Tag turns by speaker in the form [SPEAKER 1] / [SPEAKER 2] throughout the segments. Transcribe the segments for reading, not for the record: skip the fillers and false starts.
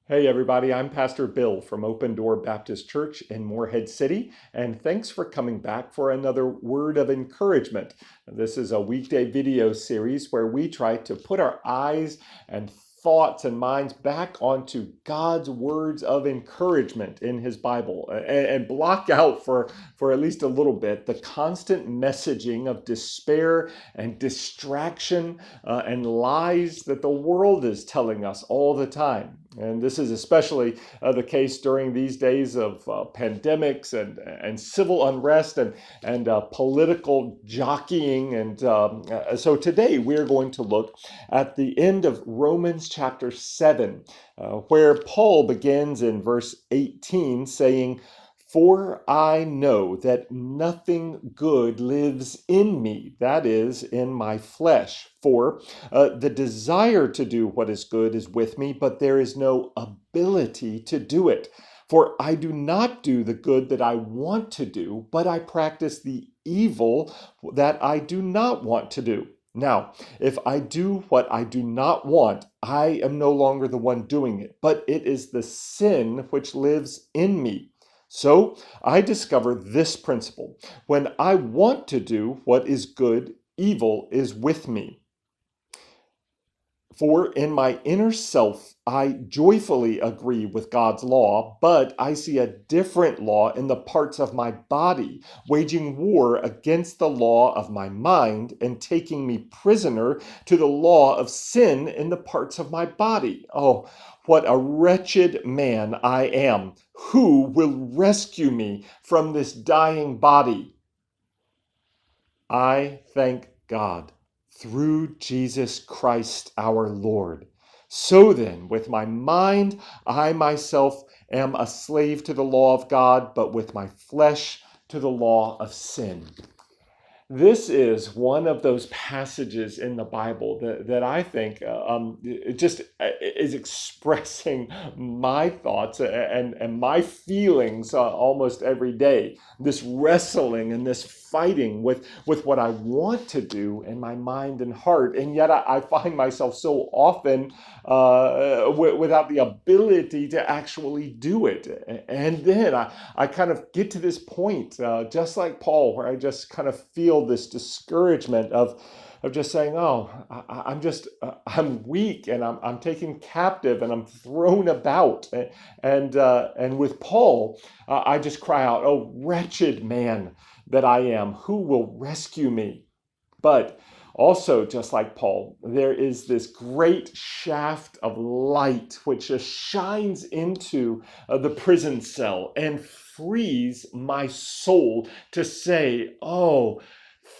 [SPEAKER 1] Hey everybody, I'm Pastor Bill from Open Door Baptist Church in Morehead City, and thanks for coming back for another word of encouragement. This is a weekday video series where we try to put our eyes and thoughts and minds back onto God's words of encouragement in His Bible and block out for at least a little bit the constant messaging of despair and distraction and lies that the world is telling us all the time. And this is especially the case during these days of pandemics and civil unrest and political jockeying. And so today we're going to look at the end of Romans chapter 7, where Paul begins in verse 18 saying, "For I know that nothing good lives in me, that is, in my flesh. For the desire to do what is good is with me, but there is no ability to do it. For I do not do the good that I want to do, but I practice the evil that I do not want to do. Now, if I do what I do not want, I am no longer the one doing it, but it is the sin which lives in me. So I discover this principle. When I want to do what is good, evil is with me. For in my inner self, I joyfully agree with God's law, but I see a different law in the parts of my body, waging war against the law of my mind and taking me prisoner to the law of sin in the parts of my body. Oh, what a wretched man I am! Who will rescue me from this dying body? I thank God through Jesus Christ our Lord. So then, with my mind, I myself am a slave to the law of God, but with my flesh to the law of sin." This is one of those passages in the Bible that I think it just is expressing my thoughts and my feelings almost every day. This wrestling and this fighting with what I want to do in my mind and heart. And yet I find myself so often without the ability to actually do it. And then I kind of get to this point, just like Paul, where I just kind of feel this discouragement of just saying, "Oh, I'm weak and I'm taken captive and I'm thrown about." And with Paul, I just cry out, "Oh, wretched man that I am, who will rescue me?" But also, just like Paul, there is this great shaft of light which just shines into the prison cell and frees my soul to say, "Oh,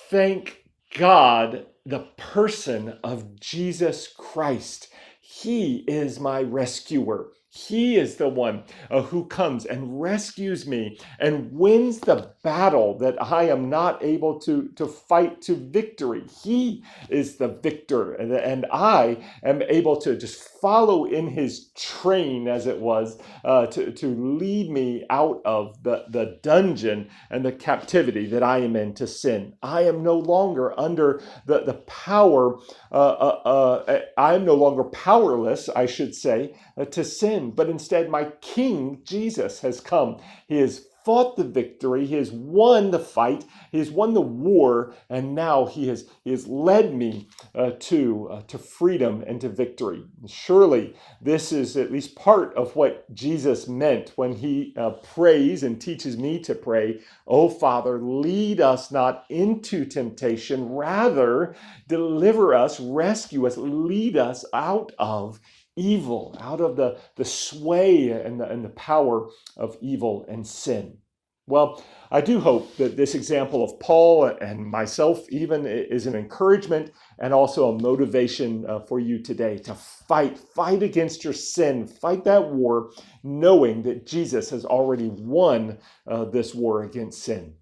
[SPEAKER 1] thank God, the person of Jesus Christ. He is my rescuer. He is the one who comes and rescues me and wins the battle that I am not able to fight to victory. He is the victor, and I am able to just follow in his train, as it was, to lead me out of the dungeon and the captivity that I am in to sin. I am no longer under the power, I am no longer powerless, I should say, to sin, but instead my King Jesus has come. He has fought the victory, he has won the fight, he has won the war, and now he has led me to freedom and to victory. Surely this is at least part of what Jesus meant when he prays and teaches me to pray, "Oh Father, lead us not into temptation, rather deliver us, rescue us, lead us out of evil," out of the sway and the power of evil and sin. Well, I do hope that this example of Paul and myself even is an encouragement and also a motivation for you today to fight against your sin, fight that war, knowing that Jesus has already won this war against sin.